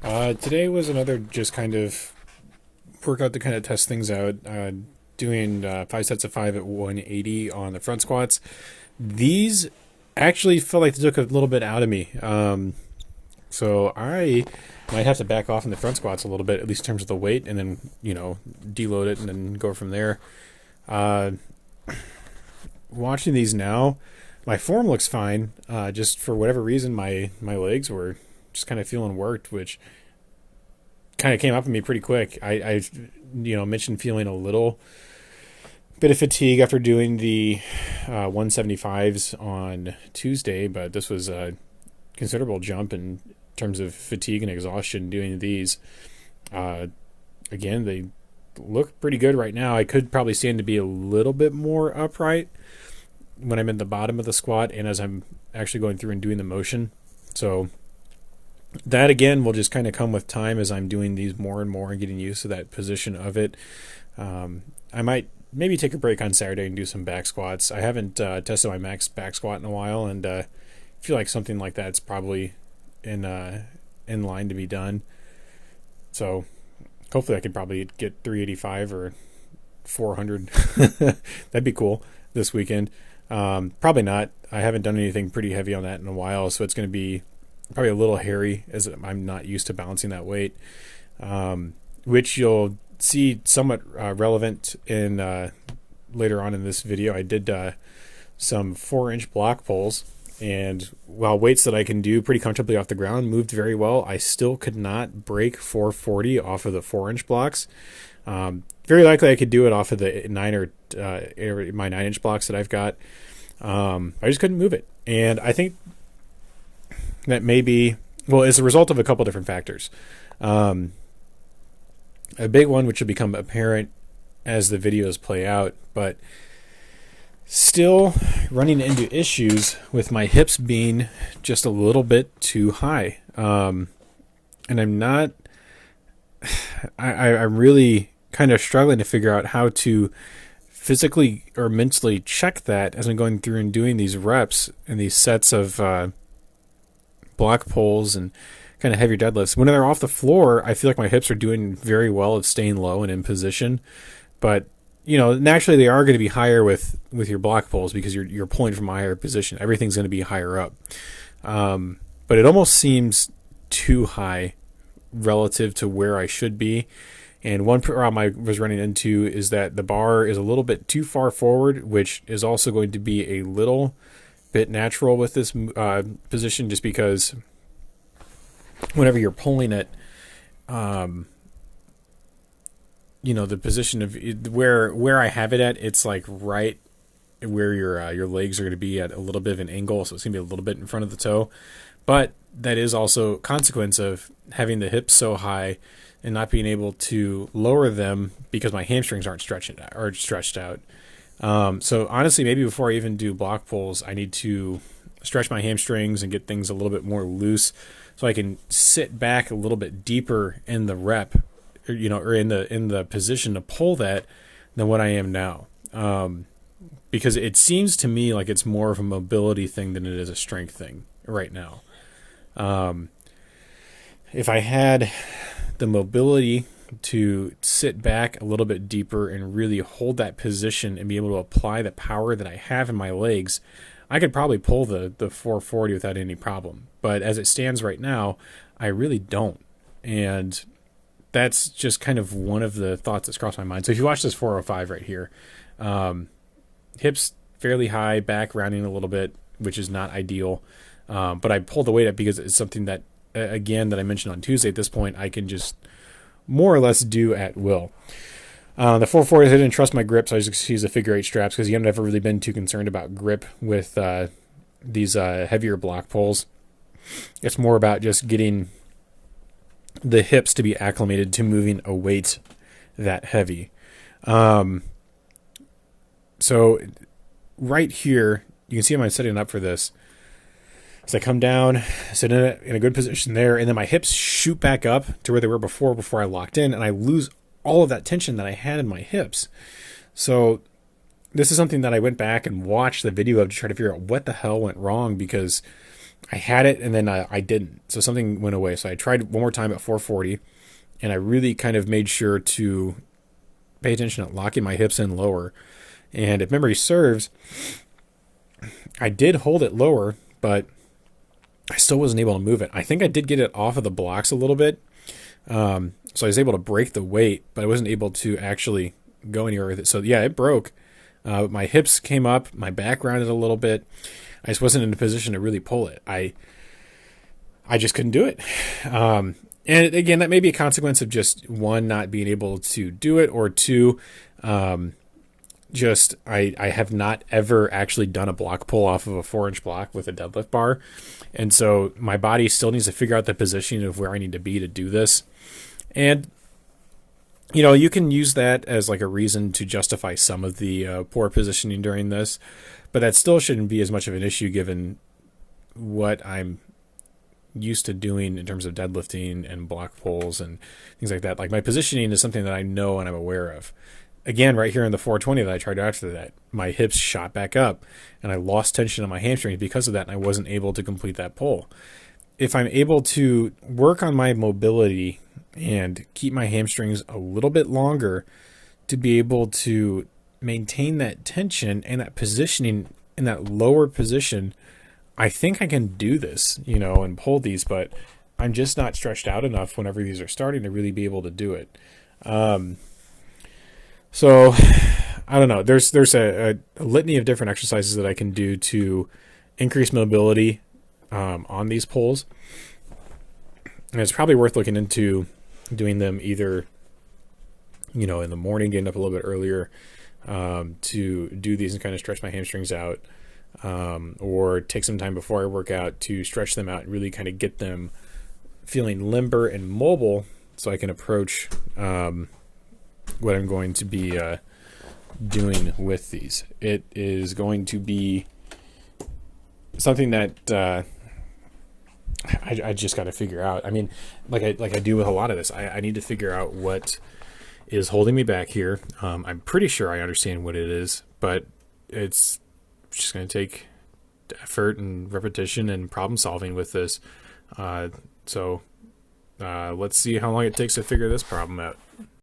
Today was another just kind of workout to kind of test things out. Doing 5 sets of 5 at 180 on the front squats. These actually felt like they took a little bit out of me. So I might have to back off in the front squats a little bit, at least in terms of the weight, and then, deload it and then go from there. Uh, Watching these now, my form looks fine. Just for whatever reason, my legs were just kind of feeling worked, which kind of came up on me pretty quick. I mentioned feeling a little bit of fatigue after doing the 175s on Tuesday, but this was a considerable jump in terms of fatigue and exhaustion doing these. Uh, Again, they look pretty good right now. I could probably stand to be a little bit more upright when I'm in the bottom of the squat and as I'm actually going through and doing the motion. So that again will just kind of come with time as I'm doing these more and more and getting used to that position of it. I might maybe take a break on Saturday and do some back squats. I haven't tested my max back squat in a while, and feel like something like that's probably in line to be done. So hopefully I could probably get 385 or 400. That'd be cool this weekend. Probably not. I haven't done anything pretty heavy on that in a while, so it's going to be probably a little hairy as I'm not used to balancing that weight, which you'll see somewhat relevant in later on in this video. I did some 4-inch block pulls, and while weights that I can do pretty comfortably off the ground moved very well, I still could not break 440 off of the 4-inch blocks. Very likely I could do it off of the my 9-inch blocks that I've got. I just couldn't move it, and I think that may be, well, it's a result of a couple different factors. A big one, which will become apparent as the videos play out, but still running into issues with my hips being just a little bit too high. And I'm not, I'm really kind of struggling to figure out how to physically or mentally check that as I'm going through and doing these reps and these sets of block pulls and kind of heavier deadlifts. When they're off the floor, I feel like my hips are doing very well at staying low and in position. But naturally they are going to be higher with your block pulls because you're pulling from a higher position. Everything's going to be higher up. But it almost seems too high relative to where I should be. And one problem I was running into is that the bar is a little bit too far forward, which is also going to be a little bit natural with this position, just because whenever you're pulling it, the position of where I have it at, it's like right where your legs are going to be at a little bit of an angle, so it's going to be a little bit in front of the toe. But that is also a consequence of having the hips so high and not being able to lower them because my hamstrings aren't stretched out. So honestly, maybe before I even do block pulls, I need to stretch my hamstrings and get things a little bit more loose so I can sit back a little bit deeper in the rep, or in the position to pull that than what I am now. Because it seems to me like it's more of a mobility thing than it is a strength thing right now. If I had the mobility to sit back a little bit deeper and really hold that position and be able to apply the power that I have in my legs, I could probably pull the 440 without any problem. But as it stands right now, I really don't. And that's just kind of one of the thoughts that's crossed my mind. So if you watch this 405 right here, hips fairly high, back rounding a little bit, which is not ideal. But I pulled the weight up because it's something that, again, that I mentioned on Tuesday. At this point, I can just more or less do at will. The 440s, I didn't trust my grip, so I just use the figure 8 straps because I've never really been too concerned about grip with these heavier block pulls. It's more about just getting the hips to be acclimated to moving a weight that heavy. So right here, you can see how I'm setting up for this. So I come down, sit in a good position there, and then my hips shoot back up to where they were before I locked in, and I lose all of that tension that I had in my hips. So this is something that I went back and watched the video of to try to figure out what the hell went wrong, because I had it and then I didn't. So something went away. So I tried one more time at 440, and I really kind of made sure to pay attention at locking my hips in lower. And if memory serves, I did hold it lower, but I still wasn't able to move it. I think I did get it off of the blocks a little bit. So I was able to break the weight, but I wasn't able to actually go anywhere with it. So yeah, it broke. My hips came up, my back rounded a little bit. I just wasn't in a position to really pull it. I just couldn't do it. And again, that may be a consequence of just one, not being able to do it, or two, just I have not ever actually done a block pull off of a 4-inch block with a deadlift bar. And so my body still needs to figure out the positioning of where I need to be to do this. And, you know, you can use that as like a reason to justify some of the poor positioning during this, but that still shouldn't be as much of an issue given what I'm used to doing in terms of deadlifting and block pulls and things like that. Like my positioning is something that I know and I'm aware of. Again, right here in the 420 that I tried after that, my hips shot back up and I lost tension on my hamstrings because of that, and I wasn't able to complete that pull. If I'm able to work on my mobility and keep my hamstrings a little bit longer to be able to maintain that tension and that positioning in that lower position, I think I can do this, you know, and pull these, but I'm just not stretched out enough whenever these are starting to really be able to do it. So I don't know. There's a litany of different exercises that I can do to increase mobility on these pulls, and it's probably worth looking into doing them either, you know, in the morning, getting up a little bit earlier to do these and kind of stretch my hamstrings out, or take some time before I work out to stretch them out and really kind of get them feeling limber and mobile so I can approach what I'm going to be doing with these. It is going to be something that I just got to figure out. I mean, like I do with a lot of this, I need to figure out what is holding me back here. I'm pretty sure I understand what it is, but it's just going to take effort and repetition and problem solving with this. So let's see how long it takes to figure this problem out.